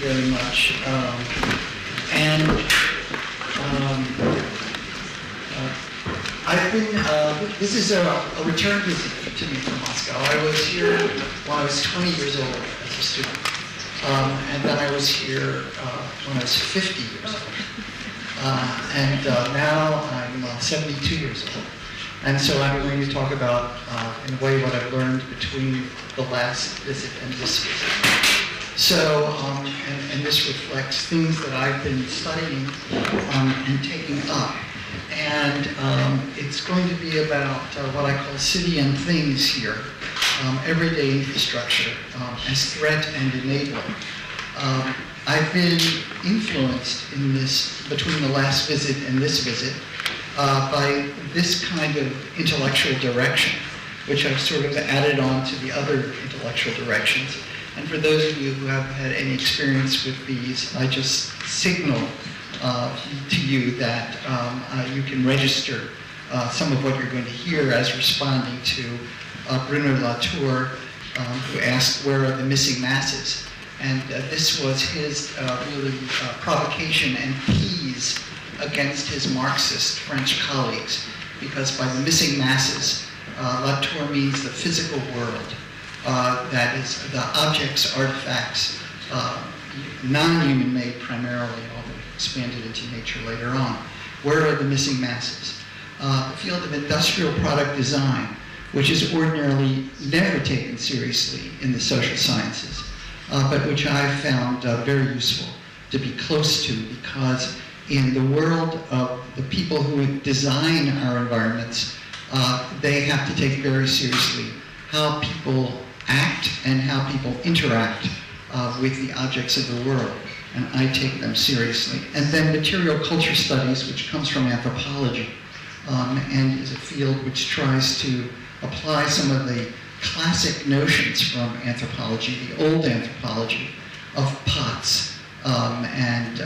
very much. I've been, this is a return visit to me from Moscow. I was here when I was 20 years old as a student. And then I was here when I was 50 years old. Now I'm 72 years old. And so I'm going to talk about, in a way, what I've learned between the last visit and this visit. So, and this reflects things that I've been studying and taking up. And it's going to be about what I call city and things here, everyday infrastructure as threat and enabler. I've been influenced in this, between the last visit and this visit, by this kind of intellectual direction, which I've sort of added on to the other intellectual directions. And for those of you who have had any experience with these, I just signal to you that you can register some of what you're going to hear as responding to Bruno Latour, who asked, where are the missing masses? And this was his really provocation and tease against his Marxist French colleagues, because by the missing masses, Latour means the physical world, that is the objects, artifacts, non-human made primarily, although expanded into nature later on. Where are the missing masses? The field of industrial product design, which is ordinarily never taken seriously in the social sciences, but which I've found very useful to be close to, because in the world of the people who design our environments, they have to take very seriously how people act and how people interact with the objects of the world, and I take them seriously. And then material culture studies, which comes from anthropology, and is a field which tries to apply some of the classic notions from anthropology, the old anthropology, of pots and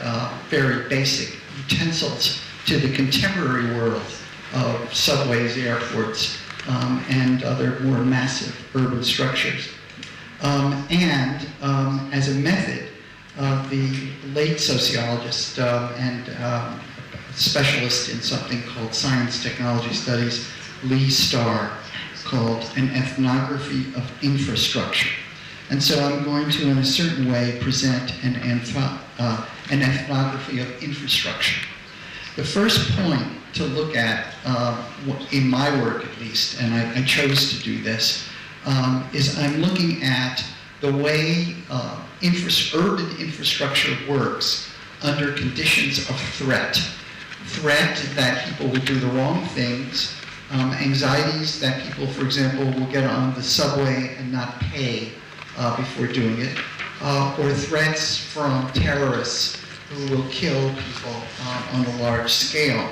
very basic utensils to the contemporary world of subways, airports, and other more massive urban structures. As a method, the late sociologist and specialist in something called science technology studies, Lee Starr, called an ethnography of infrastructure. And so I'm going to, in a certain way, present an ethnography of infrastructure. The first point to look at, in my work at least, and I chose to do this, is I'm looking at the way urban infrastructure works under conditions of threat. Threat that people will do the wrong things, anxieties that people, for example, will get on the subway and not pay before doing it, or threats from terrorists who will kill people on a large scale.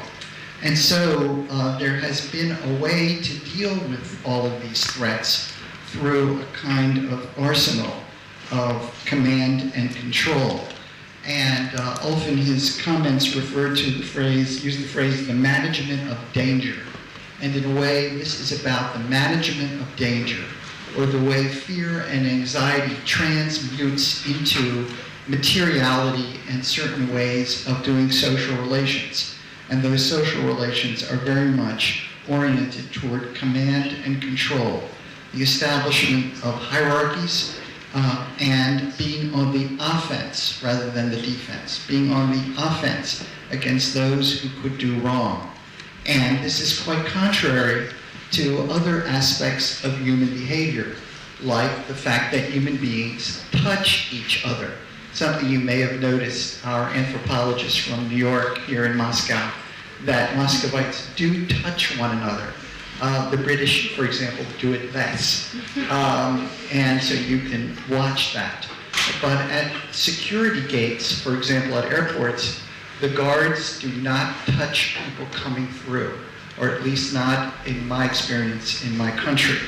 And so there has been a way to deal with all of these threats through a kind of arsenal of command and control. And Ulf in his comments referred to the phrase, used the phrase, the management of danger. And in a way, this is about the management of danger, or the way fear and anxiety transmutes into materiality and certain ways of doing social relations. And those social relations are very much oriented toward command and control, the establishment of hierarchies, and being on the offense rather than the defense, being on the offense against those who could do wrong. And this is quite contrary to other aspects of human behavior, like the fact that human beings touch each other. Something you may have noticed, our anthropologists from New York here in Moscow, that Muscovites do touch one another. The British, for example, do it less. And so you can watch that. But at security gates, for example, at airports, the guards do not touch people coming through, or at least not in my experience in my country.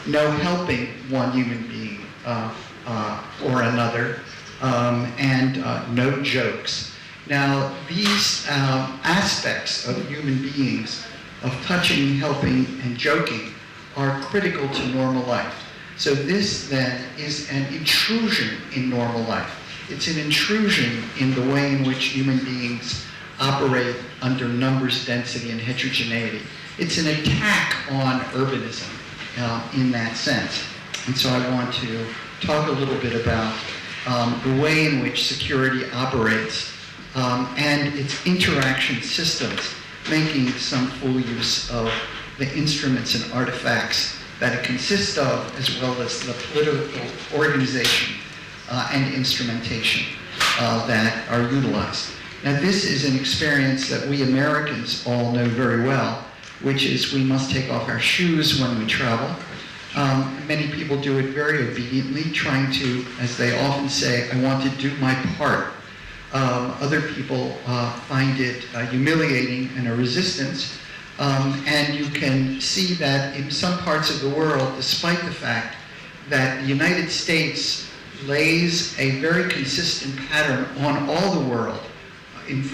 No helping one human being or another, and no jokes. Now, these aspects of human beings, of touching, helping, and joking, are critical to normal life. So this then is an intrusion in normal life. It's an intrusion in the way in which human beings operate under numbers, density, and heterogeneity. It's an attack on urbanism in that sense. And so I want to talk a little bit about the way in which security operates and its interaction systems, making some full use of the instruments and artifacts that it consists of, as well as the political organization and instrumentation that are utilized. Now, this is an experience that we Americans all know very well, which is we must take off our shoes when we travel. Many people do it very obediently, trying to, as they often say, I want to do my part. Other people find it humiliating and a resistance. And you can see that in some parts of the world, despite the fact that the United States lays a very consistent pattern on all the world in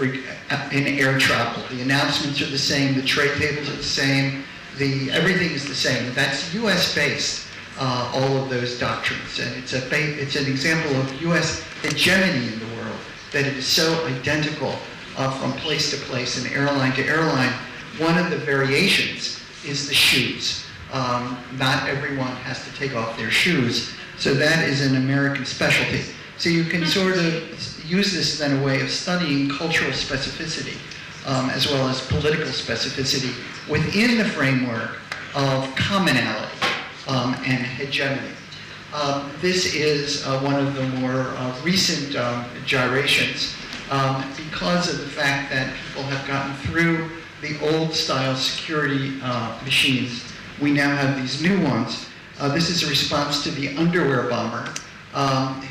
air travel. The announcements are the same, the trade tables are the same, everything is the same. That's US-based, all of those doctrines. And it's an example of US hegemony in the world, that it is so identical from place to place and airline to airline. One of the variations is the shoes. Not everyone has to take off their shoes, so that is an American specialty. So you can sort of use this as a way of studying cultural specificity, as well as political specificity within the framework of commonality and hegemony. This is one of the more recent gyrations because of the fact that people have gotten through the old style security machines. We now have these new ones. This is a response to the underwear bomber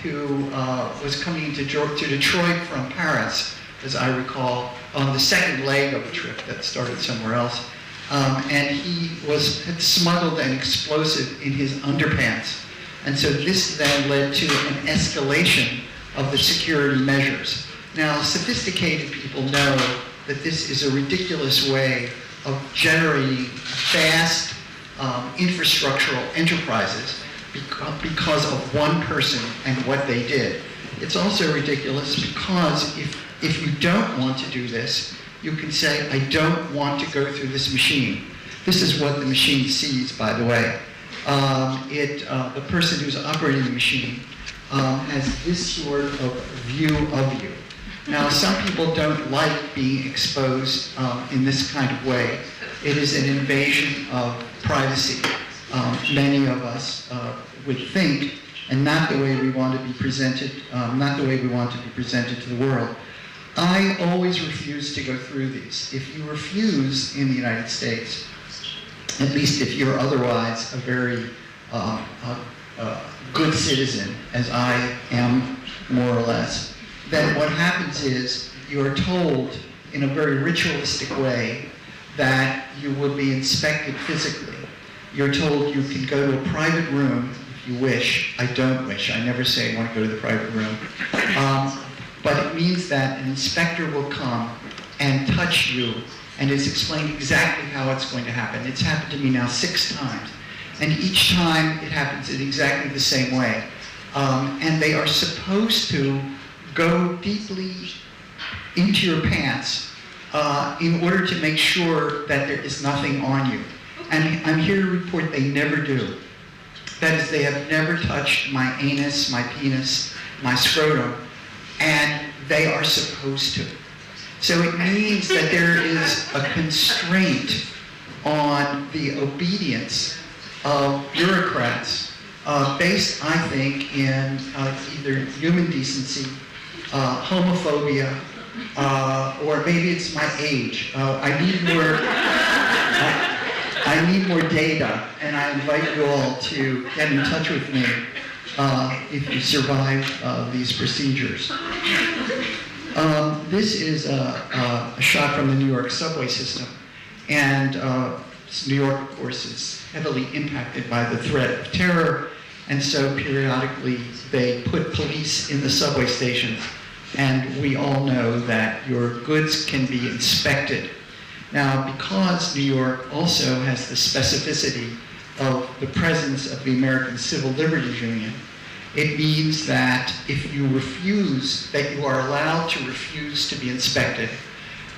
who was coming to Detroit from Paris, as I recall, on the second leg of a trip that started somewhere else. And he had smuggled an explosive in his underpants. And so this then led to an escalation of the security measures. Now, sophisticated people know that this is a ridiculous way of generating fast infrastructural enterprises because of one person and what they did. It's also ridiculous because if you don't want to do this, you can say, I don't want to go through this machine. This is what the machine sees, by the way. The person who's operating the machine has this sort of view of you. Now, some people don't like being exposed in this kind of way. It is an invasion of privacy. Many of us would think, and not the way we want to be presented, not the way we want to be presented to the world. I always refuse to go through these. If you refuse in the United States, at least if you're otherwise a very good citizen, as I am more or less, then what happens is you're told in a very ritualistic way that you will be inspected physically. You're told you can go to a private room if you wish. I don't wish. I never say I want to go to the private room. But it means that an inspector will come and touch you, and it's explained exactly how it's going to happen. It's happened to me now 6 times. And each time it happens in exactly the same way. And they are supposed to go deeply into your pants in order to make sure that there is nothing on you. And I'm here to report they never do. That is, they have never touched my anus, my penis, my scrotum, and they are supposed to. So it means that there is a constraint on the obedience of bureaucrats based, I think, in either human decency, homophobia, or maybe it's my age. I need more data, and I invite you all to get in touch with me if you survive these procedures. This is a shot from the New York subway system, and New York, of course, is heavily impacted by the threat of terror, and so periodically they put police in the subway stations, and we all know that your goods can be inspected. Now, because New York also has the specificity of the presence of the American Civil Liberties Union, It means that if you refuse, that you are allowed to refuse to be inspected,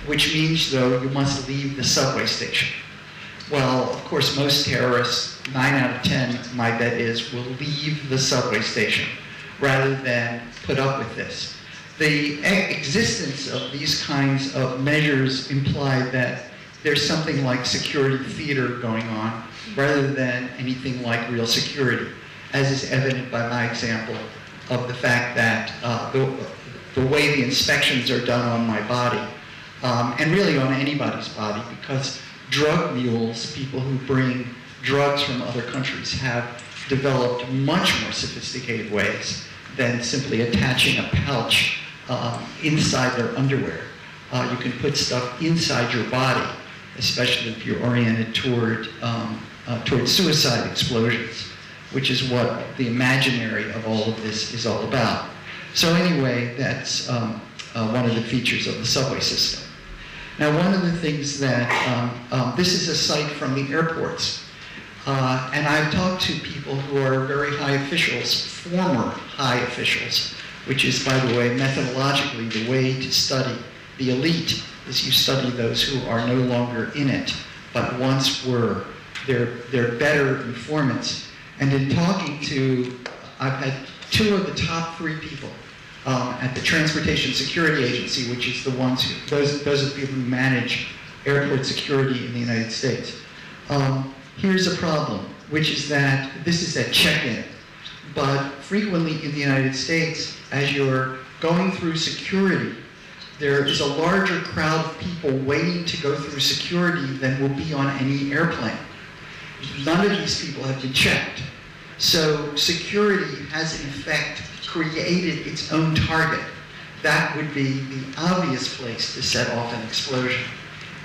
which means, though, you must leave the subway station. Well, of course, most terrorists, 9 out of 10, my bet is, will leave the subway station rather than put up with this. The existence of these kinds of measures imply that there's something like security theater going on rather than anything like real security, as is evident by my example of the fact that the way the inspections are done on my body, and really on anybody's body, because drug mules, people who bring drugs from other countries, have developed much more sophisticated ways than simply attaching a pouch inside their underwear. You can put stuff inside your body, especially if you're oriented toward suicide explosions, which is what the imaginary of all of this is all about. So anyway, that's one of the features of the subway system. Now, one of the things that, this is a site from the airports, and I've talked to people who are very high officials, former high officials, which is, by the way, methodologically the way to study the elite, is you study those who are no longer in it, but once were. They're better informants. And in talking to, I've had 2 of the top 3 people at the Transportation Security Agency, which is the ones who, those are the people who manage airport security in the United States. Here's a problem, which is that this is at check-in, but frequently in the United States, as you're going through security, there is a larger crowd of people waiting to go through security than will be on any airplane. None of these people have been checked. So security has, in effect, created its own target. That would be the obvious place to set off an explosion.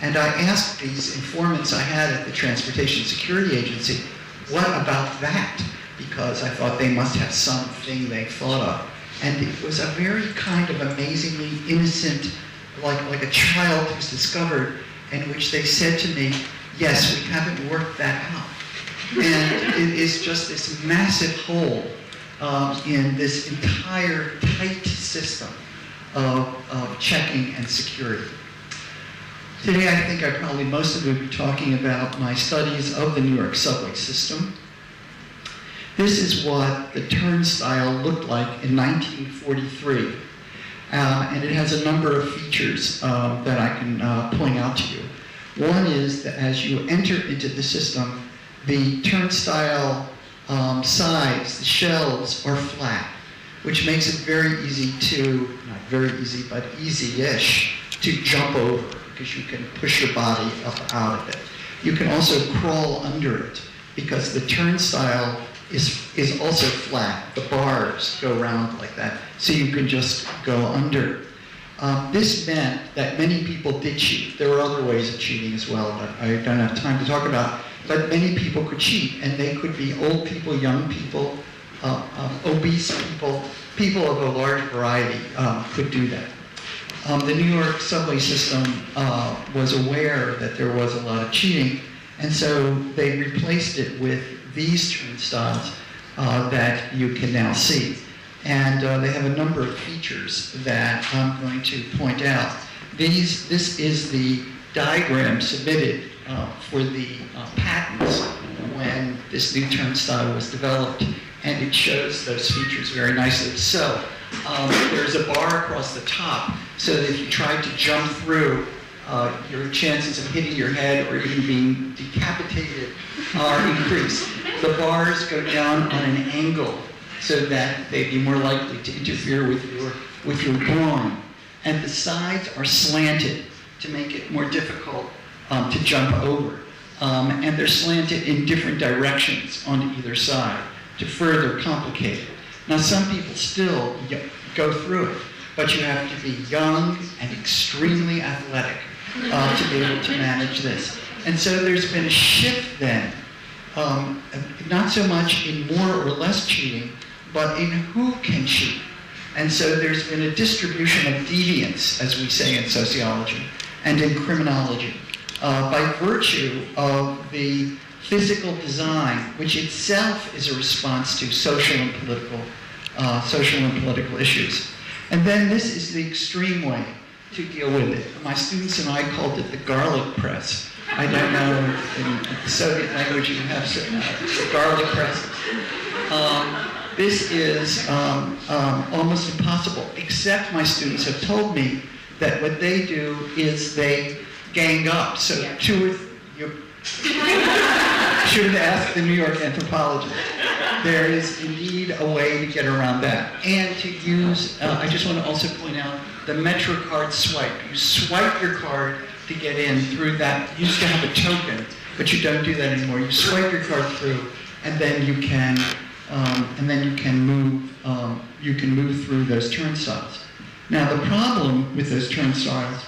And I asked these informants I had at the Transportation Security Agency, what about that? Because I thought they must have something they thought of. And it was a very kind of amazingly innocent, like a child who's discovered, in which they said to me, yes, we haven't worked that out. And it is just this massive hole in this entire tight system of checking and security. Today, I think I probably most of you will be talking about my studies of the New York subway system. This is what the turnstile looked like in 1943. And it has a number of features that I can point out to you. One is that as you enter into the system, the turnstile sides, the shelves, are flat, which makes it very easy to, not very easy, but easy-ish, to jump over, because you can push your body up out of it. You can also crawl under it, because the turnstile is also flat. The bars go around like that, so you can just go under. This meant that many people did cheat. There were other ways of cheating as well that I don't have time to talk about, but many people could cheat, and they could be old people, young people, obese people, people of a large variety could do that. The New York subway system was aware that there was a lot of cheating, and so they replaced it with these turnstiles that you can now see. And they have a number of features that I'm going to point out. This is the diagram submitted for the patents when this new turnstile was developed, and it shows those features very nicely. So there's a bar across the top, so that if you tried to jump through, your chances of hitting your head or even being decapitated are increased. The bars go down on an angle so that they'd be more likely to interfere with your groin. And the sides are slanted to make it more difficult to jump over. And they're slanted in different directions on either side to further complicate it. Now, some people still go through it, but you have to be young and extremely athletic to be able to manage this. And so there's been a shift then, not so much in more or less cheating, but in who can cheat. And so there's been a distribution of deviance, as we say in sociology, and in criminology, by virtue of the physical design, which itself is a response to social and political social and political issues. And then this is the extreme way to deal with it. My students and I called it the garlic press. I don't know if in the Soviet language you have garlic presses. This is almost impossible, except my students have told me that what they do is they gang up. So you should have asked the New York anthropologist. There is indeed a way to get around that. And to use, I just want to also point out, the MetroCard swipe. You swipe your card to get in through that. You used to have a token, but you don't do that anymore. You swipe your card through, and then you can move through those turnstiles. Now the problem with those turnstiles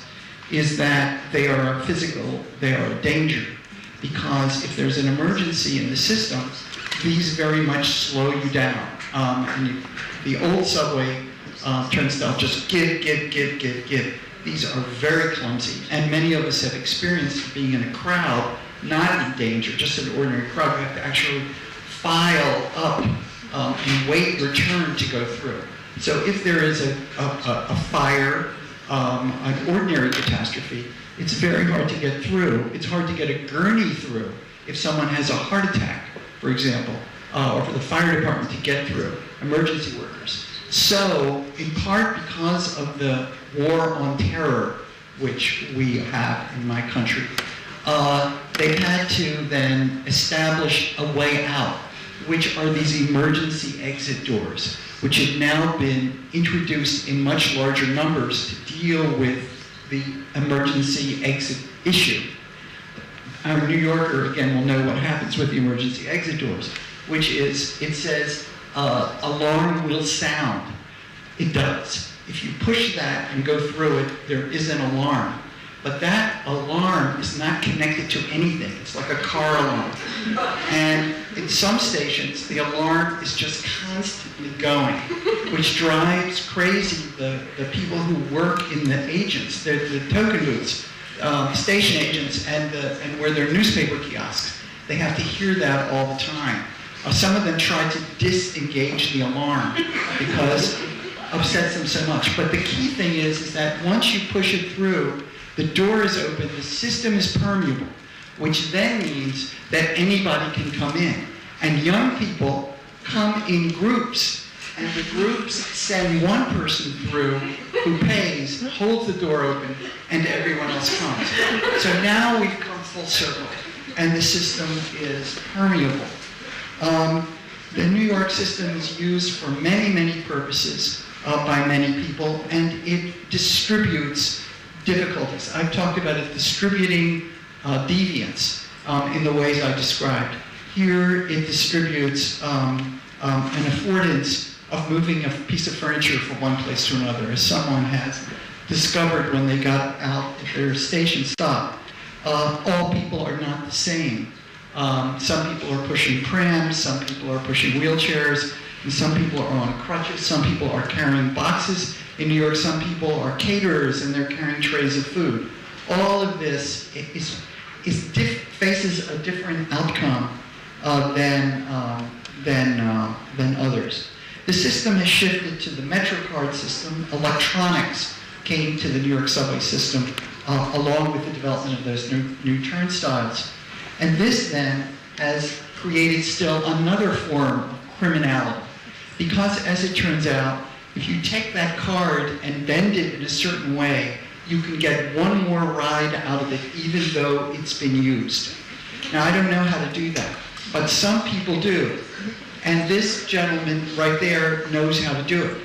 is that they are a danger, because if there's an emergency in the system, these very much slow you down. The old subway turnstile just give. These are very clumsy, and many of us have experienced being in a crowd, not in danger, just an ordinary crowd. We have to actually file up and wait your turn to go through. So if there is a fire, an ordinary catastrophe, it's very hard to get through. It's hard to get a gurney through if someone has a heart attack, for example, or for the fire department to get through, emergency workers. So, in part because of the war on terror, which we have in my country, they had to then establish a way out, which are these emergency exit doors, which have now been introduced in much larger numbers to deal with the emergency exit issue. Our New Yorker, again, will know what happens with the emergency exit doors, which is, it says, alarm will sound. It does. If you push that and go through it, there is an alarm. But that alarm is not connected to anything. It's like a car alarm. And in some stations, the alarm is just constantly going, which drives crazy the people who work in the agents, the token booths, station agents, and where there are newspaper kiosks. They have to hear that all the time. Some of them try to disengage the alarm because it upsets them so much. But the key thing is that once you push it through, the door is open, the system is permeable, which then means that anybody can come in. And young people come in groups, and the groups send one person through who pays, holds the door open, and everyone else comes. So now we've come full circle, and the system is permeable. The New York system is used for many, many purposes by many people, and it distributes difficulties. I've talked about it distributing deviance in the ways I described. Here it distributes an affordance of moving a piece of furniture from one place to another, as someone has discovered when they got out at their station stop. All people are not the same. Some people are pushing prams, some people are pushing wheelchairs, and some people are on crutches, some people are carrying boxes. In New York, some people are caterers and they're carrying trays of food. All of this faces a different outcome than others. The system has shifted to the MetroCard system. Electronics came to the New York subway system along with the development of those new turnstiles. And this then has created still another form of criminality. Because as it turns out, if you take that card and bend it in a certain way, you can get one more ride out of it even though it's been used. Now I don't know how to do that, but some people do. And this gentleman right there knows how to do it.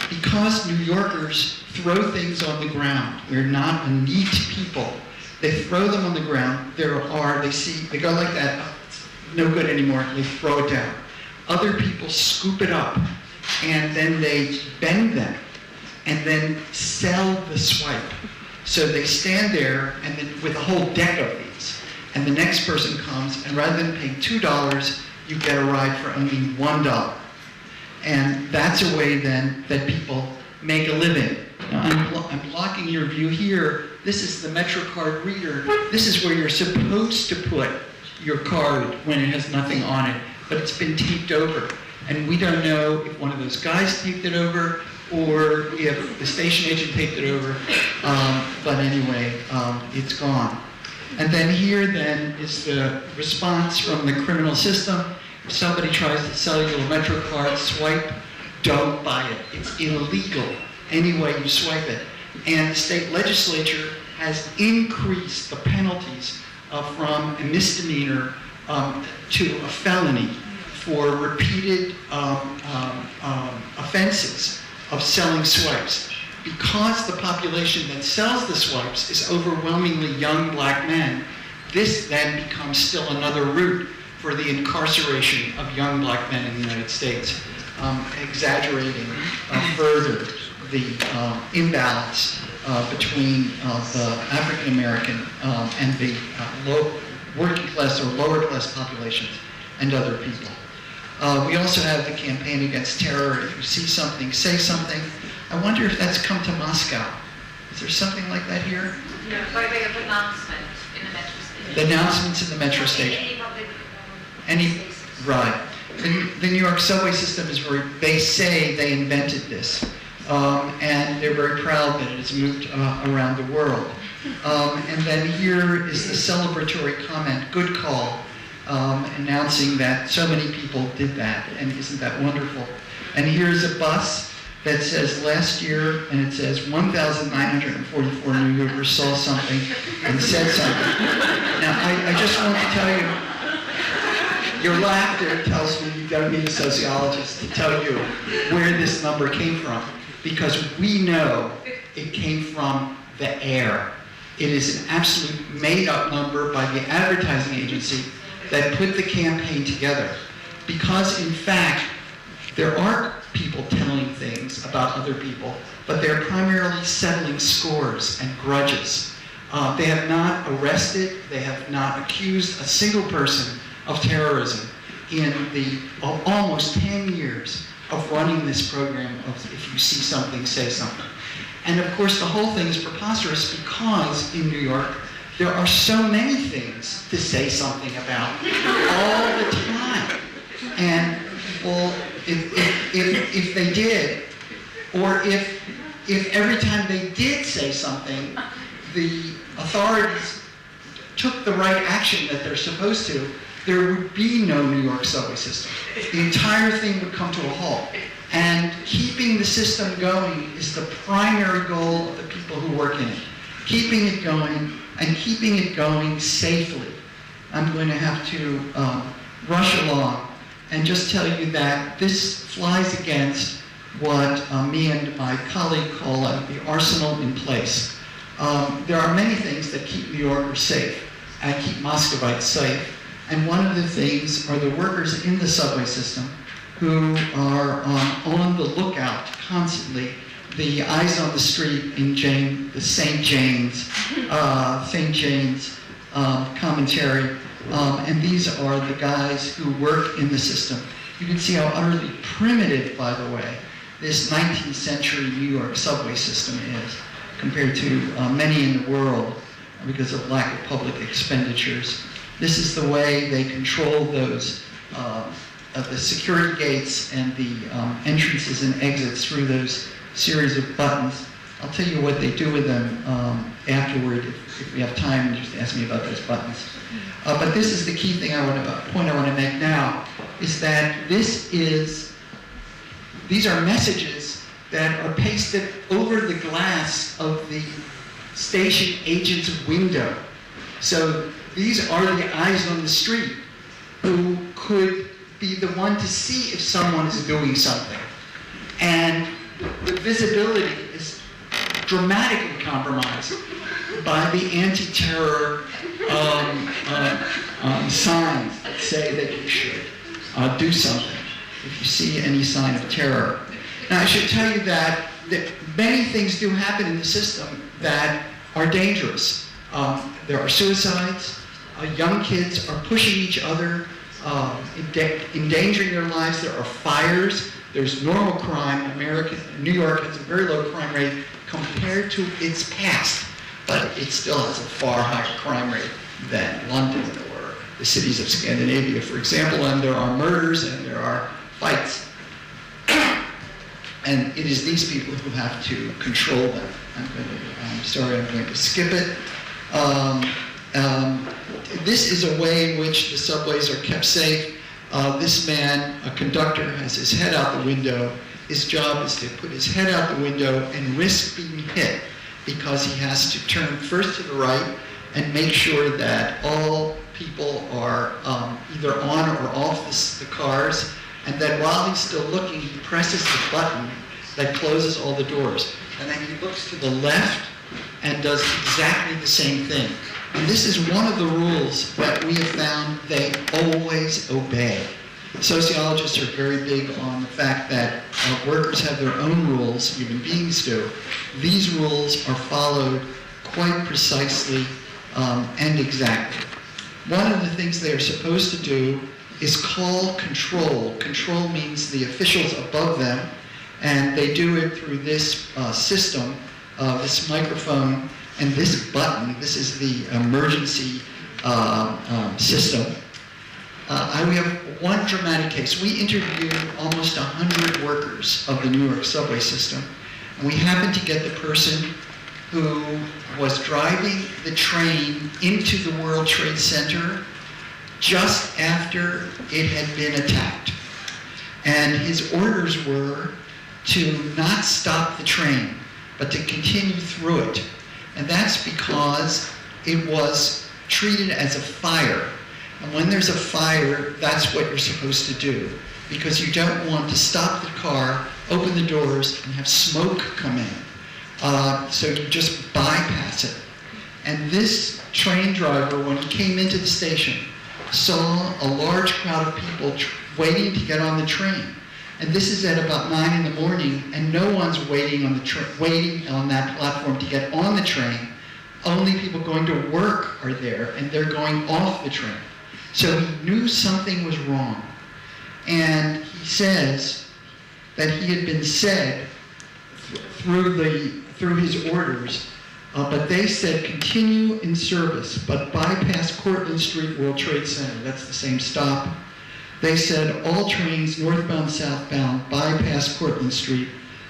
Because New Yorkers throw things on the ground, we're not a neat people. They throw them on the ground, they go like that, oh, it's no good anymore, they throw it down. Other people scoop it up, and then they bend them, and then sell the swipe. So they stand there and then with a whole deck of these, and the next person comes, and rather than paying $2, you get a ride for only $1. And that's a way then that people make a living. Now, I'm blocking your view here. This is the MetroCard reader. This is where you're supposed to put your card when it has nothing on it, but it's been taped over. And we don't know if one of those guys taped it over or if the station agent taped it over. But anyway, it's gone. And then here then is the response from the criminal system. If somebody tries to sell you a Metro card, swipe, don't buy it. It's illegal any way you swipe it. And the state legislature has increased the penalties from a misdemeanor to a felony for repeated offenses of selling swipes. Because the population that sells the swipes is overwhelmingly young black men, this then becomes still another route for the incarceration of young black men in the United States, exaggerating further the imbalance between the African American and the working class or lower class populations and other people. We also have the campaign against terror. If you see something, say something. I wonder if that's come to Moscow. Is there something like that here? Yeah, by way of announcement in the metro station. The announcements in the metro station. Any public Right. The New York subway system is very, they say they invented this. And they're very proud that it has moved around the world. And then here is the celebratory comment, good call, announcing that so many people did that, and isn't that wonderful? And here's a bus that says last year, and it says 1,944 New Yorkers saw something and said something. Now, I just want to tell you, your laughter tells me you don't need a sociologist to tell you where this number came from, because we know it came from the air. It is an absolute made-up number by the advertising agency that put the campaign together. Because, in fact, there are people telling things about other people, but they're primarily settling scores and grudges. They have not arrested, they have not accused a single person of terrorism in the almost 10 years of running this program of if you see something, say something. And of course, the whole thing is preposterous because in New York, there are so many things to say something about all the time. And well, if they did, or if every time they did say something, the authorities took the right action that they're supposed to, there would be no New York subway system. The entire thing would come to a halt. And keeping the system going is the primary goal of the people who work in it. Keeping it going, and keeping it going safely. I'm going to have to rush along and just tell you that this flies against what me and my colleague call the arsenal in place. There are many things that keep New Yorkers safe and keep Muscovites safe. And one of the things are the workers in the subway system who are on the lookout constantly. The eyes on the street in the St. James commentary. And these are the guys who work in the system. You can see how utterly primitive, by the way, this 19th century New York subway system is compared to many in the world because of lack of public expenditures. This is the way they control those the security gates and the entrances and exits through those series of buttons. I'll tell you what they do with them afterward if we have time. Just ask me about those buttons. But this is the key thing point I want to make now, is that these are messages that are pasted over the glass of the station agent's window. So these are the eyes on the street who could be the one to see if someone is doing something. And the visibility is dramatically compromised by the anti-terror signs that say that you should do something if you see any sign of terror. Now, I should tell you that many things do happen in the system that are dangerous. There are suicides. Young kids are pushing each other, endangering their lives. There are fires. There's normal crime. New York has a very low crime rate compared to its past, but it still has a far higher crime rate than London or the cities of Scandinavia, for example. And there are murders and there are fights. And it is these people who have to control them. I'm sorry, I'm going to skip it. This is a way in which the subways are kept safe. This man, a conductor, has his head out the window. His job is to put his head out the window and risk being hit because he has to turn first to the right and make sure that all people are either on or off the cars, and then while he's still looking, he presses the button that closes all the doors. And then he looks to the left and does exactly the same thing. And this is one of the rules that we have found they always obey. Sociologists are very big on the fact that workers have their own rules, human beings do. These rules are followed quite precisely and exactly. One of the things they are supposed to do is call control. Control means the officials above them, and they do it through this system, this microphone, and this button. This is the emergency system. We have one dramatic case. We interviewed almost 100 workers of the New York subway system, and we happened to get the person who was driving the train into the World Trade Center just after it had been attacked. And his orders were to not stop the train, but to continue through it. And that's because it was treated as a fire. And when there's a fire, that's what you're supposed to do, because you don't want to stop the car, open the doors, and have smoke come in. So you just bypass it. And this train driver, when he came into the station, saw a large crowd of people waiting to get on the train. And this is at about 9 in the morning, and no one's waiting on that platform to get on the train. Only people going to work are there, and they're going off the train. So he knew something was wrong. And he says that he had been said through his orders, but they said continue in service, but bypass Cortlandt Street, World Trade Center. That's the same stop. They said all trains northbound, southbound, bypass Cortlandt Street.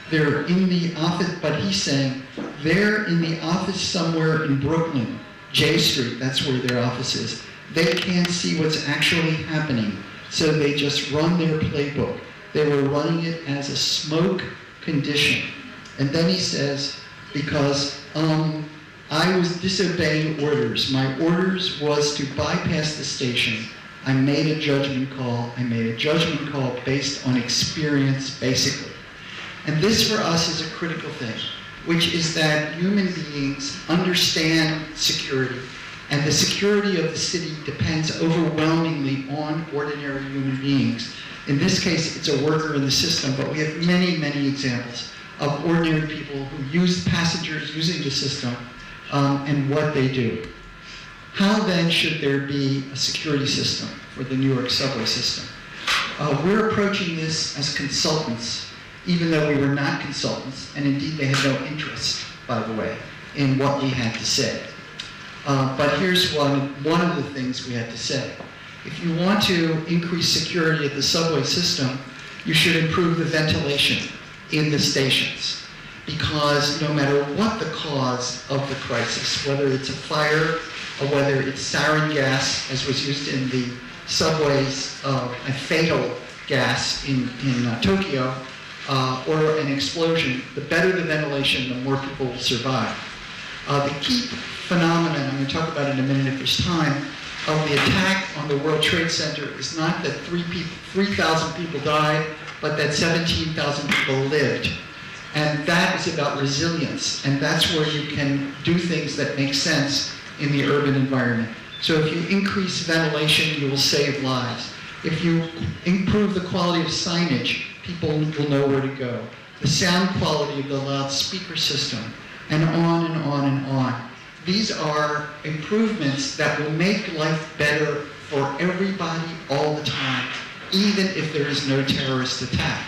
They're in the office, but he's saying they're in the office somewhere in Brooklyn, J Street, that's where their office is. They can't see what's actually happening, so they just run their playbook. They were running it as a smoke condition. And then he says, because I was disobeying orders. My orders was to bypass the station. I made a judgment call. I made a judgment call based on experience, basically. And this for us is a critical thing, which is that human beings understand security. And the security of the city depends overwhelmingly on ordinary human beings. In this case, it's a worker in the system, but we have many, many examples of ordinary people who use passengers using the system and what they do. How then should there be a security system for the New York subway system? We're approaching this as consultants, even though we were not consultants, and indeed they had no interest, by the way, in what we had to say. But here's one of the things we had to say. If you want to increase security at the subway system, you should improve the ventilation in the stations. Because no matter what the cause of the crisis, whether it's a fire or whether it's sarin gas, as was used in the subways, a fatal gas in Tokyo, or an explosion, the better the ventilation, the more people will survive. The key phenomenon, I'm going to talk about it in a minute if there's time, of the attack on the World Trade Center is not that 3,000 people died, but that 17,000 people lived. And that is about resilience, and that's where you can do things that make sense in the urban environment. So if you increase ventilation, you will save lives. If you improve the quality of signage, people will know where to go. The sound quality of the loudspeaker system, and on and on and on. These are improvements that will make life better for everybody all the time, even if there is no terrorist attack.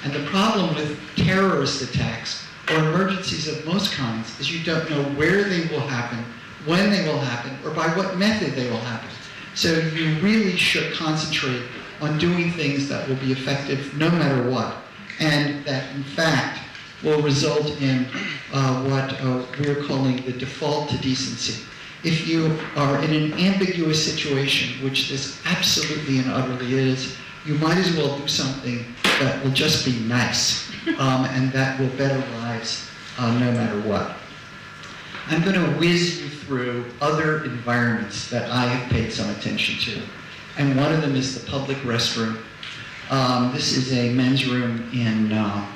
And the problem with terrorist attacks or emergencies of most kinds is you don't know where they will happen, when they will happen, or by what method they will happen. So you really should concentrate on doing things that will be effective no matter what, and that in fact will result in what we're calling the default to decency. If you are in an ambiguous situation, which this absolutely and utterly is, you might as well do something that will just be nice, and that will better lives no matter what. I'm going to whiz you through other environments that I have paid some attention to. And one of them is the public restroom. This is a men's room in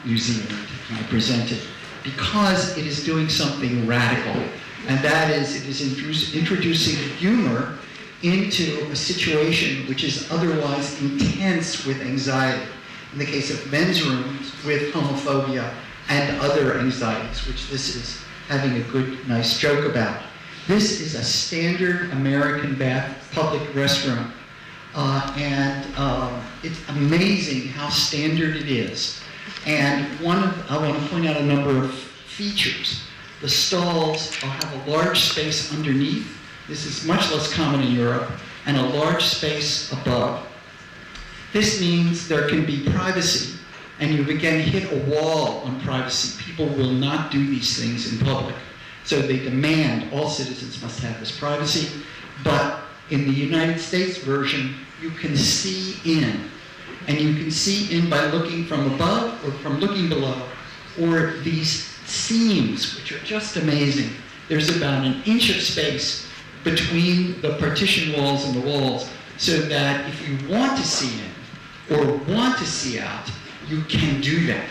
New Zealand. I present it because it is doing something radical. And that is, it is introducing humor into a situation which is otherwise intense with anxiety. In the case of men's rooms, with homophobia and other anxieties, which this is having a good, nice joke about. This is a standard American public restroom. It's amazing how standard it is. And I want to point out a number of features. The stalls have a large space underneath. This is much less common in Europe, and a large space above. This means there can be privacy, and you again hit a wall on privacy. People will not do these things in public. So they demand all citizens must have this privacy. But in the United States version, you can see in. And you can see in by looking from above or from looking below, or these seams, which are just amazing. There's about an inch of space between the partition walls and the walls, so that if you want to see in or want to see out, you can do that.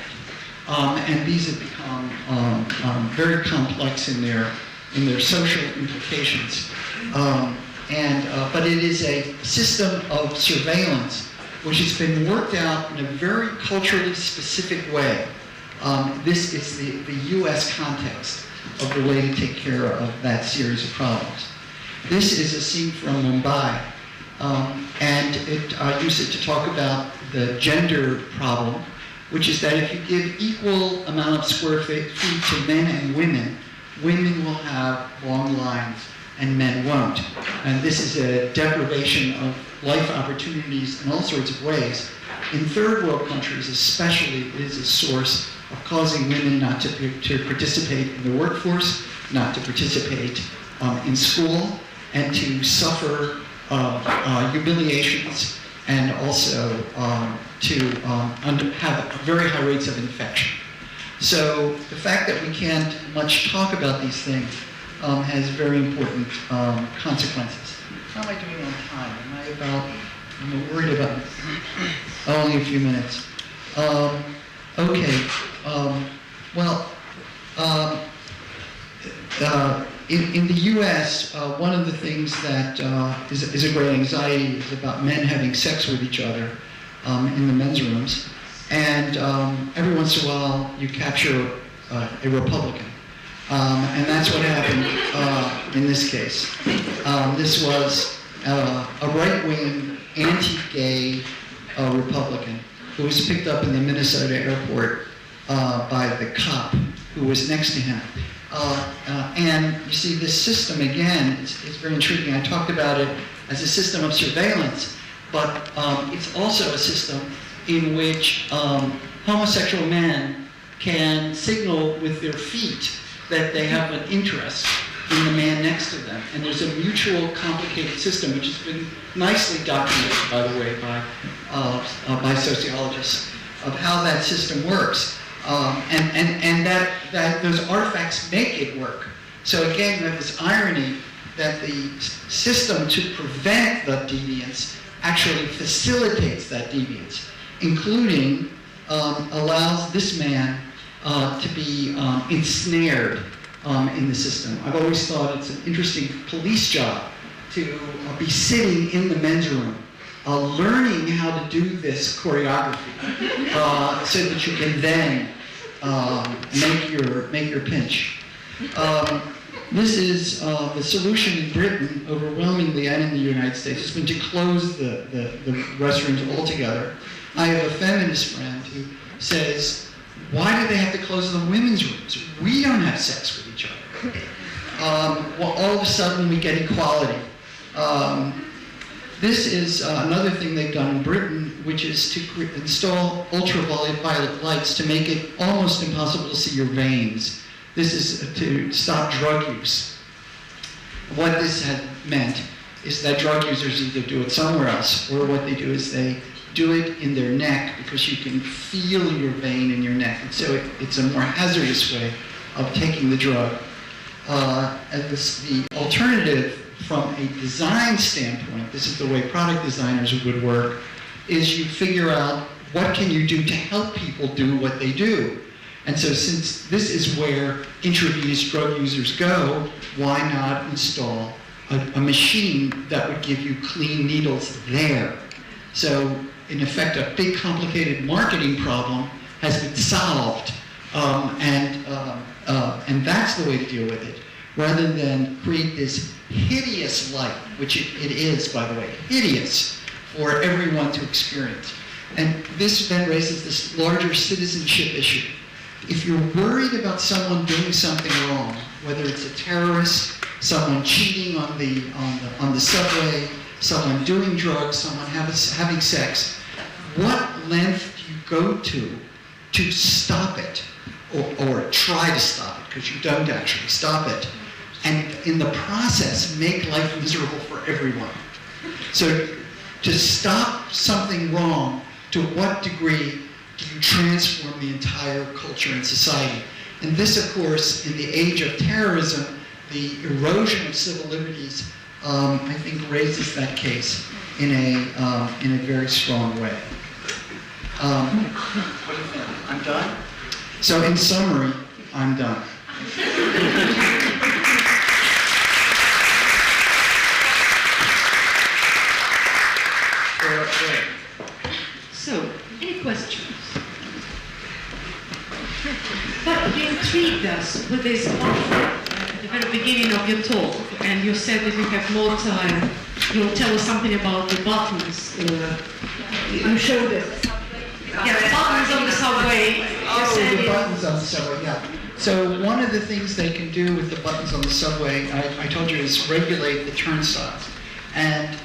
And these have become very complex in their social implications. But it is a system of surveillance which has been worked out in a very culturally specific way. This is the US context of the way to take care of that series of problems. This is a scene from Mumbai, and I use it to talk about the gender problem, which is that if you give equal amount of square feet to men and women, women will have long lines and men won't. And this is a deprivation of life opportunities in all sorts of ways. In third world countries especially, it is a source of causing women not to participate in the workforce, not to participate in school, and to suffer humiliations, and also to have very high rates of infection. So the fact that we can't much talk about these things has very important consequences. How am I doing on time? I'm worried about only a few minutes. Okay. In the U.S., one of the things that is a great anxiety is about men having sex with each other in the men's rooms. And every once in a while, you capture a Republican. And that's what happened in this case. This was a right-wing, anti-gay Republican who was picked up in the Minnesota airport by the cop who was next to him. And you see, this system, again, is very intriguing. I talked about it as a system of surveillance, but it's also a system in which homosexual men can signal with their feet that they have an interest in the man next to them. And there's a mutual complicated system, which has been nicely documented, by the way, by sociologists, of how that system works. And that those artifacts make it work. So again, you have this irony that the system to prevent the deviance actually facilitates that deviance, including allows this man to be ensnared in the system. I've always thought it's an interesting police job to be sitting in the men's room, learning how to do this choreography so that you can then make your pinch. This is the solution in Britain, overwhelmingly, and in the United States, has been to close the restrooms altogether. I have a feminist friend who says, why do they have to close the women's rooms? We don't have sex with each other. Well, all of a sudden we get equality. This is another thing they've done in Britain, which is to install ultraviolet lights to make it almost impossible to see your veins. This is to stop drug use. What this had meant is that drug users either do it somewhere else, or what they do is they do it in their neck because you can feel your vein in your neck. And so it's a more hazardous way of taking the drug. The alternative from a design standpoint, this is the way product designers would work, is you figure out what can you do to help people do what they do. And so since this is where intravenous drug users go, why not install a machine that would give you clean needles there? So in effect, a big complicated marketing problem has been solved, and that's the way to deal with it, rather than create this hideous light, which it is, by the way, hideous for everyone to experience. And this then raises this larger citizenship issue. If you're worried about someone doing something wrong, whether it's a terrorist, someone cheating on the subway, someone doing drugs, someone having sex, what length do you go to stop it, or try to stop it, because you don't actually stop it, and in the process make life miserable for everyone? So to stop something wrong, to what degree do you transform the entire culture and society? And this, of course, in the age of terrorism, the erosion of civil liberties, I think, raises that case in a very strong way. What do you think? I'm done? So in summary, I'm done. So, any questions? But you intrigued us with this concept at the very beginning of your talk, and you said that you have more time. You'll tell us something about the buttons. You showed it. Yeah, the buttons on the subway. Oh, the buttons on the subway, yeah. So one of the things they can do with the buttons on the subway, I told you, is regulate the turnstiles and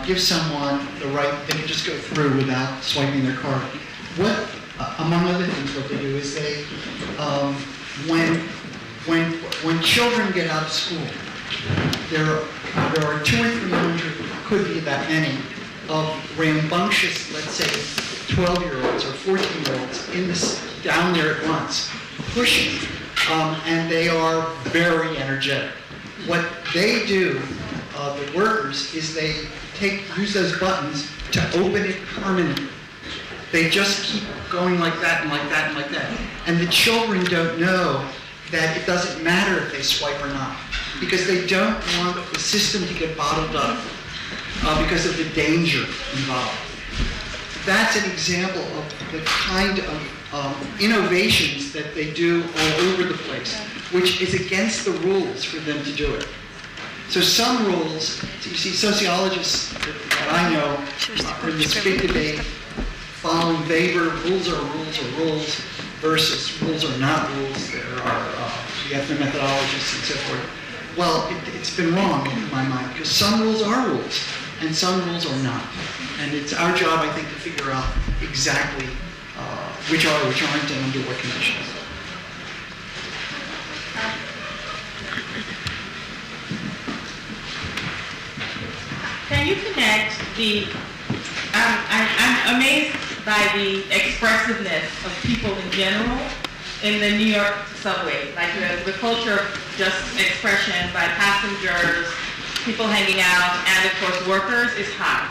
give someone the right, they can just go through without swiping their card. What, among other things, what they do is they, when children get out of school, there are 200 or 300, could be that many, of rambunctious, let's say, 12-year-olds or 14-year-olds down there at once, pushing, and they are very energetic. What they do, the workers, is they use those buttons to open it permanently. They just keep going like that and like that and like that. And the children don't know that it doesn't matter if they swipe or not, because they don't want the system to get bottled up because of the danger involved. That's an example of the kind of innovations that they do all over the place, which is against the rules for them to do it. So some rules, you see sociologists that I know are in this big debate following Weber, rules are rules versus rules are not rules. There are the ethnomethodologists and so forth. Well, it's been wrong in my mind, because some rules are rules and some rules are not. And it's our job, I think, to figure out exactly which are, which aren't, and under what conditions. Can you connect the, I'm amazed by the expressiveness of people in general in the New York subway, like the culture of just expression by passengers, people hanging out, and of course workers is high.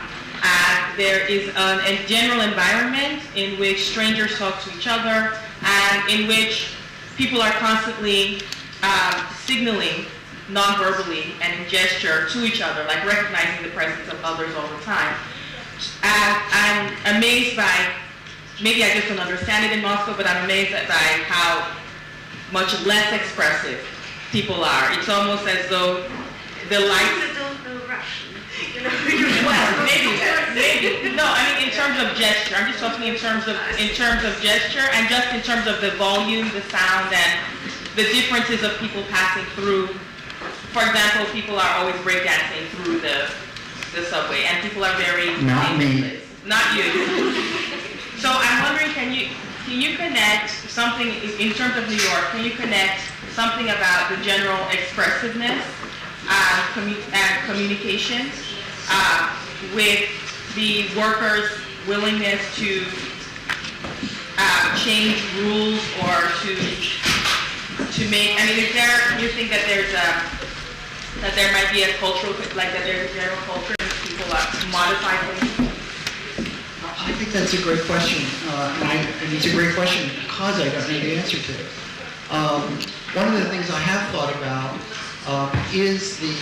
There is a general environment in which strangers talk to each other and in which people are constantly signaling non-verbally and in gesture to each other, like recognizing the presence of others all the time. I'm amazed by, maybe I just don't understand it in Moscow, but I'm amazed by how much less expressive people are. It's almost as though the lights... don't know Russian. Well, maybe. No, I mean in terms of gesture. I'm just talking in terms of gesture, and just in terms of the volume, the sound, and the differences of people passing through. For example, people are always breakdancing through the the subway, and people are very Not me. famous. Not you. So I'm wondering, can you connect something in terms of New York? Can you connect something about the general expressiveness and communications with the workers' willingness to change rules or to make? I mean, is there? Do you think that there might be a cultural, like that there's a general culture and people modify things? I think that's a great question, and it's a great question because I don't know the answer to it. One of the things I have thought about is the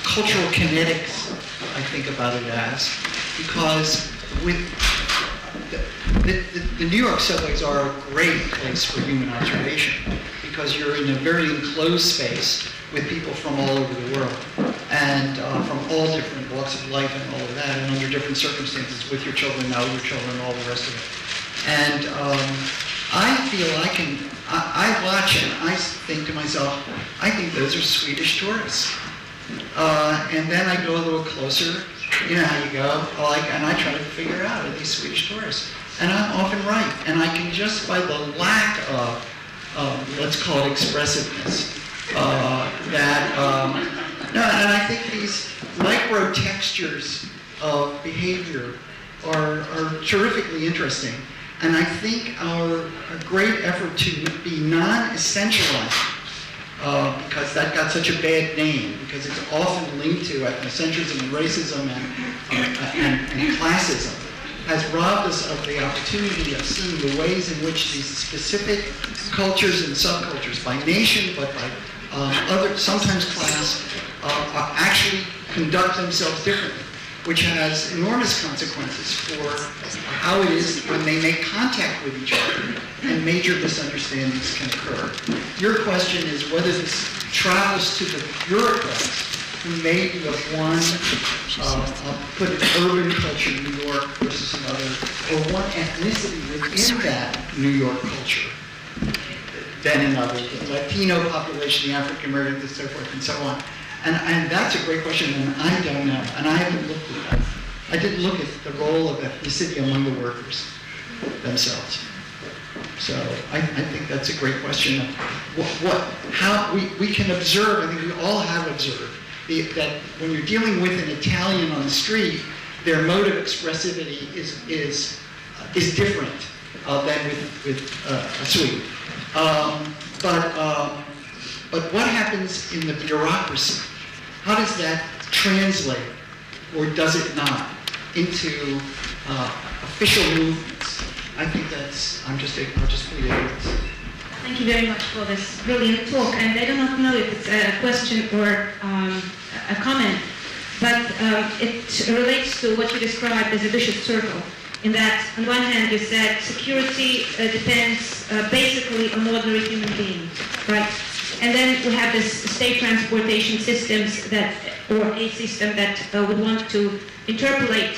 cultural kinetics, I think about it as, because with the New York subways are a great place for human observation because you're in a very enclosed space with people from all over the world and from all different walks of life and all of that, and under different circumstances, with your children, now your children, all the rest of it. And I feel I watch and I think to myself, I think those are Swedish tourists. And then I go a little closer, you know how you go, and I try to figure out, are these Swedish tourists? And I'm often right, and I can just by the lack of, let's call it expressiveness, and I think these micro textures of behavior are terrifically interesting. And I think our great effort to be non-essentialized, because that got such a bad name, because it's often linked to ethnocentrism and racism and classism, has robbed us of the opportunity of seeing the ways in which these specific cultures and subcultures, by nation, but by other, sometimes class, actually conduct themselves differently, which has enormous consequences for how it is when they make contact with each other and major misunderstandings can occur. Your question is whether this travels to the bureaucrats who may be of one, I'll put an urban culture, New York versus another, or one ethnicity within that New York culture than another, the Latino population, the African Americans, and so forth and so on. And that's a great question, and I don't know, and I haven't looked at that. I didn't look at the role of ethnicity among the workers themselves. So I think that's a great question of how we can observe. I think we all have observed that when you're dealing with an Italian on the street, their mode of expressivity is different than with a Swede. But what happens in the bureaucracy? How does that translate, or does it not, into official movements? I think that's, I'll just leave it at this. Thank you very much for this brilliant talk. And I do not know if it's a question or a comment, but it relates to what you described as a vicious circle. In that, on one hand, you said security depends basically on ordinary human beings, right? And then we have this state transportation systems that, or a system that would want to interpolate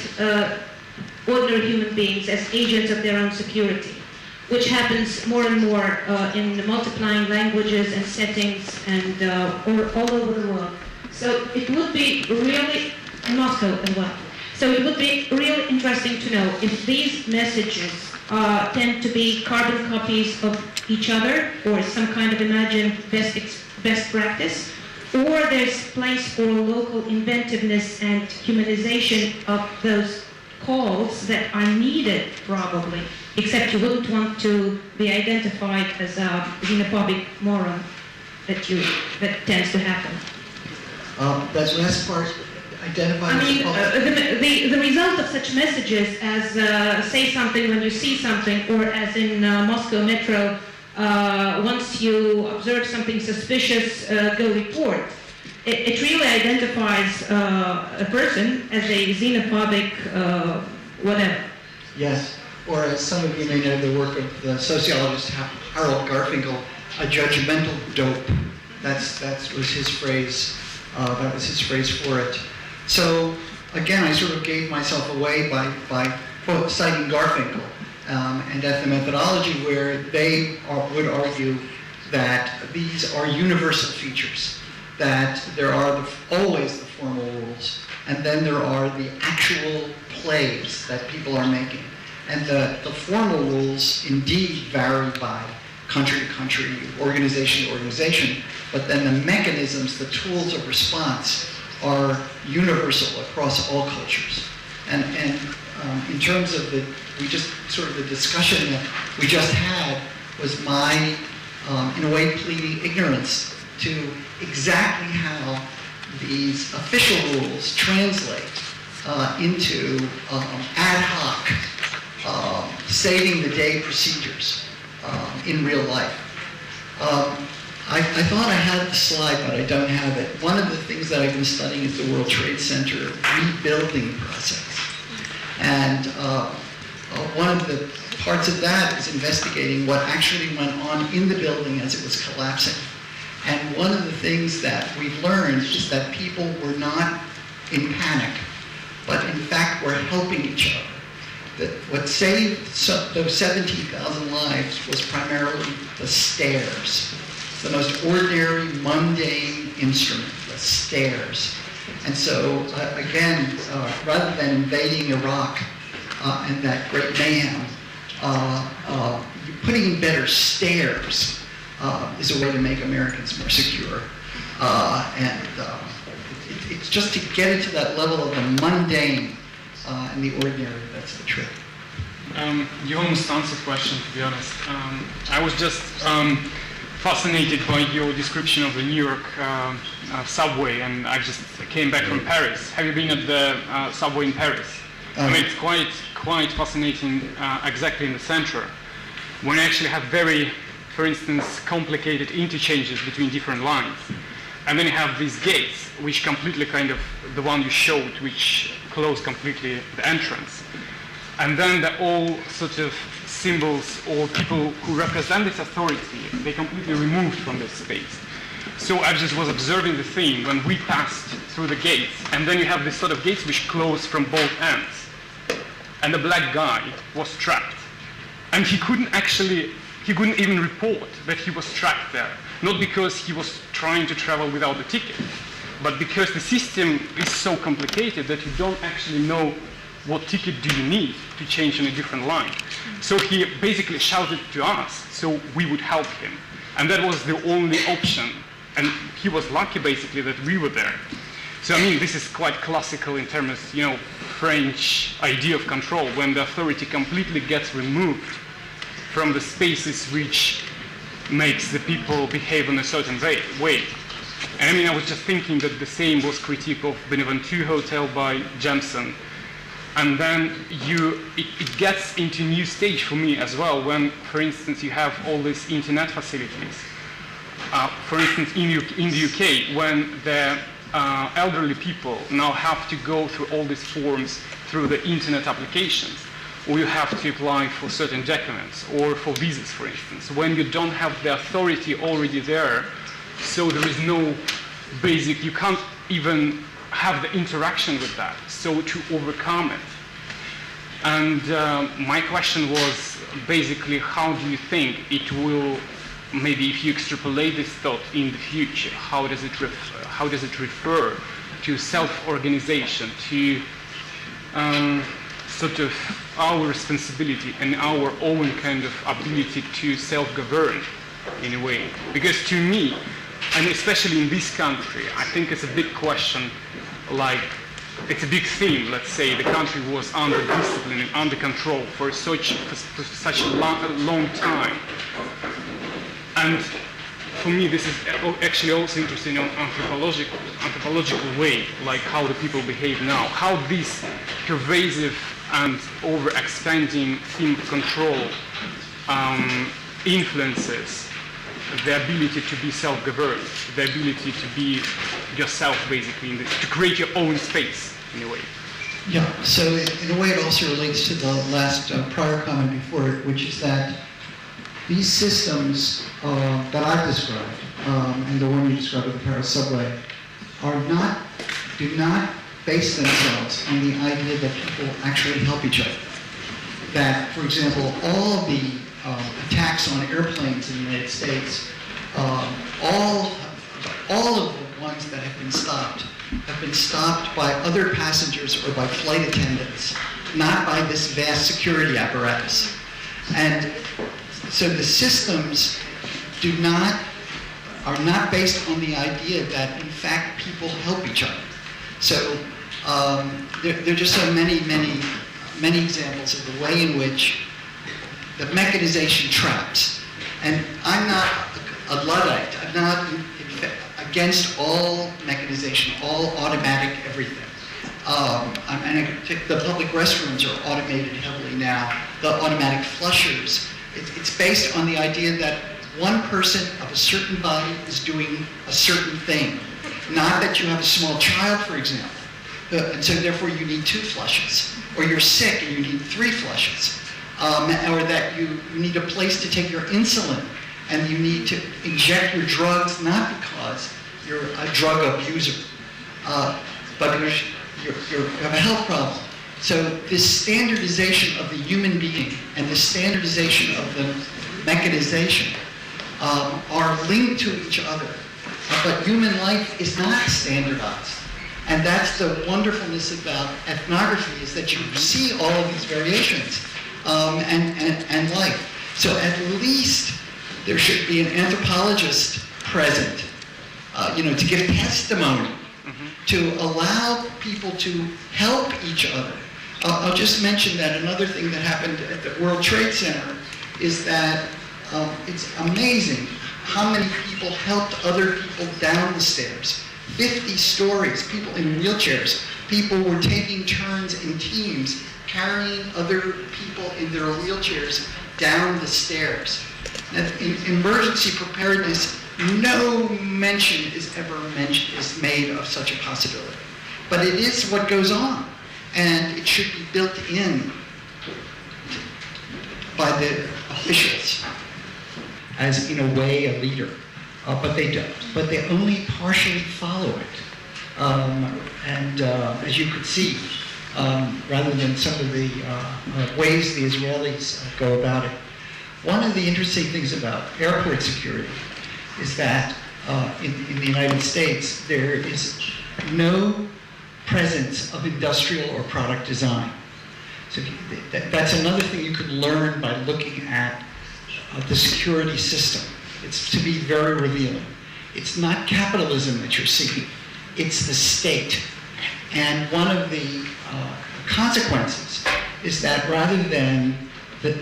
ordinary human beings as agents of their own security, which happens more and more in multiplying languages and settings and all over the world. So it would be really, in Moscow as well. So it would be really interesting to know if these messages tend to be carbon copies of each other or some kind of imagined best practice, or there's place for local inventiveness and humanization of those calls that are needed probably, except you wouldn't want to be identified as a xenophobic moron that tends to happen. That last part, identifying. I mean, the result of such messages as say something when you see something, or as in Moscow Metro, once you observe something suspicious, go report. It really identifies a person as a xenophobic whatever. Yes, or as some of you may know, the work of the sociologist Harold Garfinkel, a judgmental dope. That was his phrase. That was his phrase for it. So again, I sort of gave myself away by citing Garfinkel and ethnomethodology, where they would argue that these are universal features, that there are always the formal rules, and then there are the actual plays that people are making. And the formal rules indeed vary by country to country, organization to organization, but then the mechanisms, the tools of response are universal across all cultures. And in terms of the discussion that we just had was my, in a way, pleading ignorance to exactly how these official rules translate into ad hoc, saving the day procedures in real life. I thought I had the slide, but I don't have it. One of the things that I've been studying is the World Trade Center rebuilding process. And one of the parts of that is investigating what actually went on in the building as it was collapsing. And one of the things that we've learned is that people were not in panic, but in fact were helping each other. That what saved those 17,000 lives was primarily the stairs. The most ordinary, mundane instrument, the stairs. And so, again, rather than invading Iraq and that great mayhem, putting in better stairs is a way to make Americans more secure. It's just to get into that level of the mundane and the ordinary, that's the trick. You almost answered the question, to be honest. I was just fascinated by your description of the New York subway, and I just came back from Paris. Have you been at the subway in Paris? I mean, it's quite fascinating, exactly in the center, when you actually have very, for instance, complicated interchanges between different lines. And then you have these gates, which completely kind of, the one you showed, which close completely the entrance. And then the all sort of symbols or people who represent this authority, they completely removed from this space. So I just was observing the thing when we passed through the gates, and then you have this sort of gates which close from both ends. And the black guy was trapped. And he couldn't even report that he was trapped there. Not because he was trying to travel without a ticket, but because the system is so complicated that you don't actually know what ticket do you need to change on a different line. So he basically shouted to us so we would help him. And that was the only option. And he was lucky basically that we were there. So I mean, this is quite classical in terms of, you know, French idea of control, when the authority completely gets removed from the spaces which makes the people behave in a certain way. And I mean, I was just thinking that the same was critique of Beneventure Hotel by Jameson. And then it gets into a new stage for me as well, when, for instance, you have all these internet facilities. For instance, in the UK, when the elderly people now have to go through all these forms through the internet applications, or you have to apply for certain documents, or for visas, for instance, when you don't have the authority already there, so there is no basic, you can't even have the interaction with that, so to overcome it. And my question was basically, how do you think it will, maybe if you extrapolate this thought in the future, how does it refer to self-organization, to sort of our responsibility and our own kind of ability to self-govern in a way? Because to me, and especially in this country, I think it's a big question, like, it's a big theme, let's say, the country was under discipline and under control for such a long time. And for me, this is actually also interesting in an anthropological way, like how the people behave now, how this pervasive and overexpanding theme of control influences the ability to be self-governed, the ability to be yourself, basically, to create your own space, in a way. Yeah, so in a way it also relates to the last prior comment before it, which is that these systems that I've described, and the one you described with the Paris subway, do not base themselves on the idea that people actually help each other. That, for example, all of the attacks on airplanes in the United States, all of the ones that have been stopped have been stopped by other passengers or by flight attendants, not by this vast security apparatus. And so the systems are not based on the idea that in fact people help each other. So there are just so many examples of the way in which the mechanization traps. And I'm not a Luddite. I'm not against all mechanization, all automatic everything. The public restrooms are automated heavily now. The automatic flushers. It's based on the idea that one person of a certain body is doing a certain thing. Not that you have a small child, for example, and so therefore you need 2 flushes. Or you're sick and you need 3 flushes. Or that you need a place to take your insulin and you need to inject your drugs not because you're a drug abuser, but because you have a health problem. So this standardization of the human being and the standardization of the mechanization are linked to each other. But human life is not standardized. And that's the wonderfulness about ethnography, is that you see all of these variations and life. So at least there should be an anthropologist present, to give testimony, to allow people to help each other. I'll just mention that another thing that happened at the World Trade Center is that it's amazing how many people helped other people down the stairs. 50 stories, people in wheelchairs. People were taking turns in teams, carrying other people in their wheelchairs down the stairs. Now, in emergency preparedness, no mention is made of such a possibility. But it is what goes on, and it should be built in by the officials as, in a way, a leader. But they don't. But they only partially follow it. As you could see, rather than some of the ways the Israelis go about it. One of the interesting things about airport security is that in the United States, there is no presence of industrial or product design. So that's another thing you could learn by looking at the security system. It's to be very revealing. It's not capitalism that you're seeing, it's the state. And one of the consequences is that rather than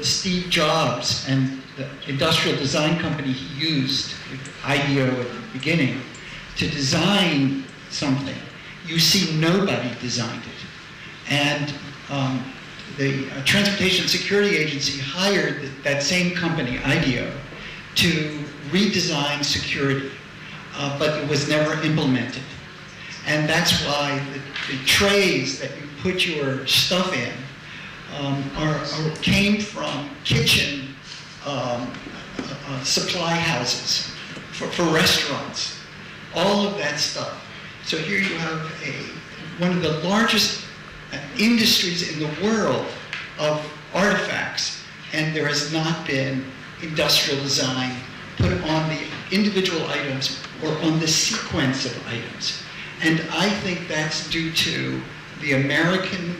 Steve Jobs and the industrial design company he used, IDEO at the beginning, to design something, you see nobody designed it. And the Transportation Security Agency hired that same company, IDEO, to redesign security, but it was never implemented. And that's why the trays that you put your stuff in came from kitchen supply houses for restaurants, all of that stuff. So here you have one of the largest industries in the world of artifacts, and there has not been industrial design put on the individual items or on the sequence of items. And I think that's due to the American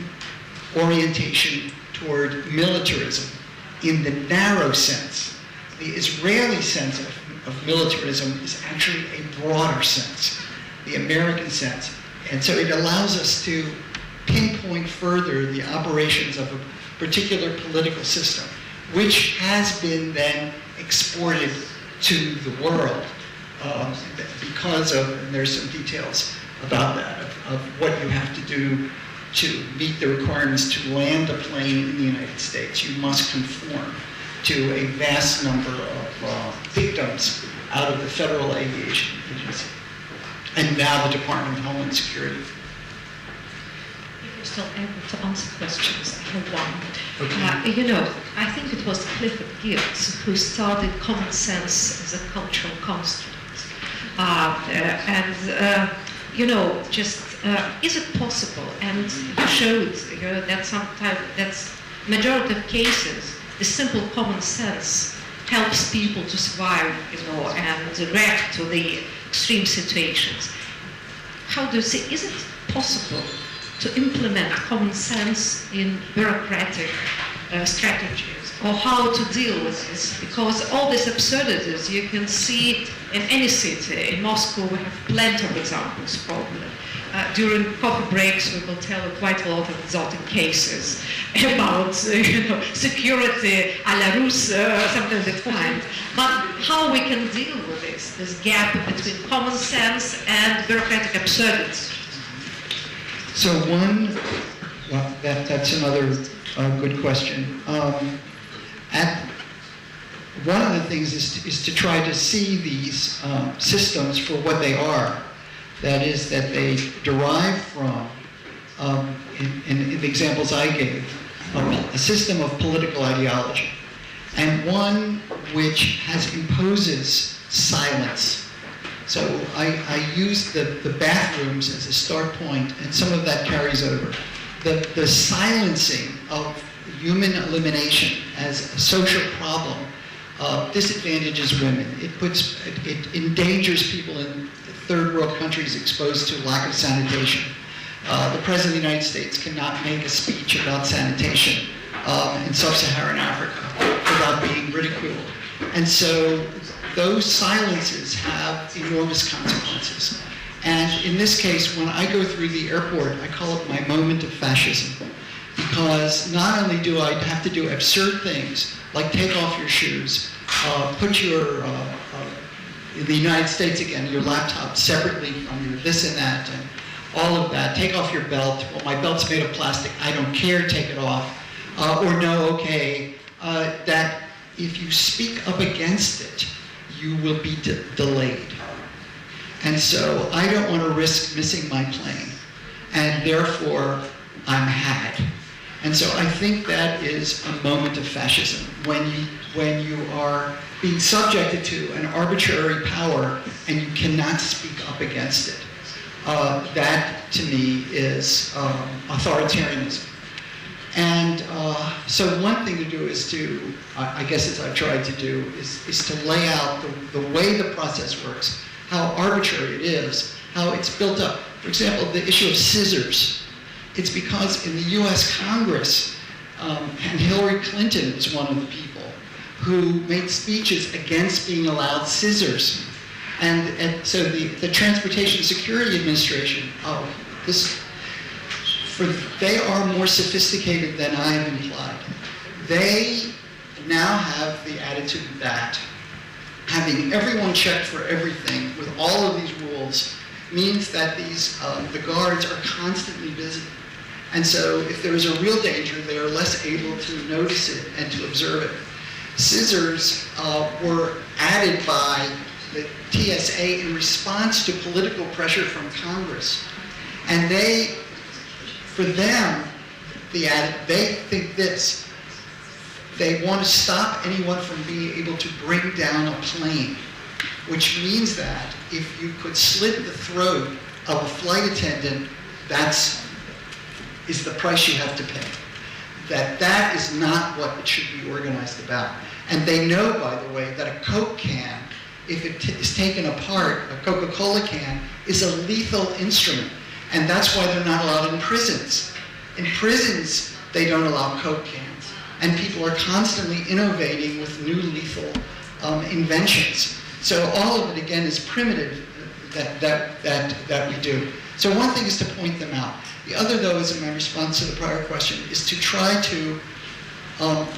orientation toward militarism in the narrow sense. The Israeli sense of militarism is actually a broader sense, the American sense. And so it allows us to pinpoint further the operations of a particular political system, which has been then exported to the world because of, and there's some details about that, of what you have to do to meet the requirements to land a plane in the United States. You must conform to a vast number of victims out of the Federal Aviation Agency, and now the Department of Homeland Security. If you're still able to answer questions, I have one. Okay. I think it was Clifford Geertz who started common sense as a cultural construct. Is it possible? And you showed that sometimes, that's majority of cases, the simple common sense helps people to survive, and react to the extreme situations. how do you see, is it possible to implement common sense in bureaucratic strategies, or how to deal with this? Because all these absurdities you can see in any city. In Moscow we have plenty of examples probably. During coffee breaks we will tell quite a lot of exotic cases about security a la Rus, something of that kind. But how we can deal with this gap between common sense and bureaucratic absurdity? So that's another good question. One of the things is to try to see these systems for what they are. That is, that they derive from, in the examples I gave, a system of political ideology, and one which imposes silence. So I use the bathrooms as a start point, and some of that carries over. The silencing of human elimination as a social problem disadvantages women. It endangers people in third world countries exposed to lack of sanitation. The President of the United States cannot make a speech about sanitation in sub-Saharan Africa without being ridiculed. And so those silences have enormous consequences. And in this case, when I go through the airport, I call it my moment of fascism. Because not only do I have to do absurd things, like take off your shoes, put your, in the United States again, your laptop separately from your this and that, and all of that. Take off your belt. Well, my belt's made of plastic. I don't care. Take it off. Or no, okay, that if you speak up against it, you will be delayed. And so I don't want to risk missing my plane. And therefore, I'm had. And so I think that is a moment of fascism, when you are being subjected to an arbitrary power and you cannot speak up against it. That, to me, is authoritarianism. And so one thing to do is to, I guess as I've tried to do, is to lay out the way the process works, how arbitrary it is, how it's built up. For example, the issue of scissors. It's because in the US Congress, and Hillary Clinton was one of the people who made speeches against being allowed scissors. And so the Transportation Security Administration, they are more sophisticated than I have implied. They now have the attitude that having everyone checked for everything with all of these rules means that the guards are constantly busy. And so if there is a real danger, they are less able to notice it and to observe it. Scissors were added by the TSA in response to political pressure from Congress. And for them, they think this. They want to stop anyone from being able to bring down a plane, which means that if you could slit the throat of a flight attendant, is the price you have to pay. That is not what it should be organized about. And they know, by the way, that a Coke can, if it is taken apart, a Coca-Cola can, is a lethal instrument. And that's why they're not allowed in prisons. In prisons, they don't allow Coke cans. And people are constantly innovating with new lethal inventions. So all of it, again, is primitive that we do. So one thing is to point them out. The other, though, is in my response to the prior question, is to try to,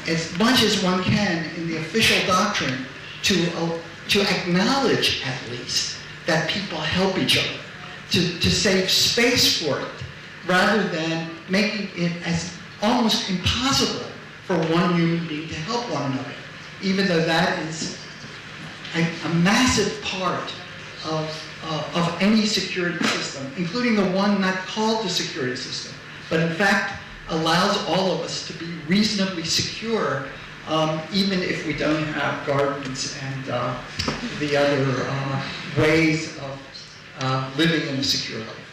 as much as one can in the official doctrine, to acknowledge at least that people help each other, to save space for it, rather than making it as almost impossible for one human being to help one another, even though that is a massive part of any security system, including the one not called the security system, but in fact allows all of us to be reasonably secure, even if we don't have gardens and the other ways of living in a secure life.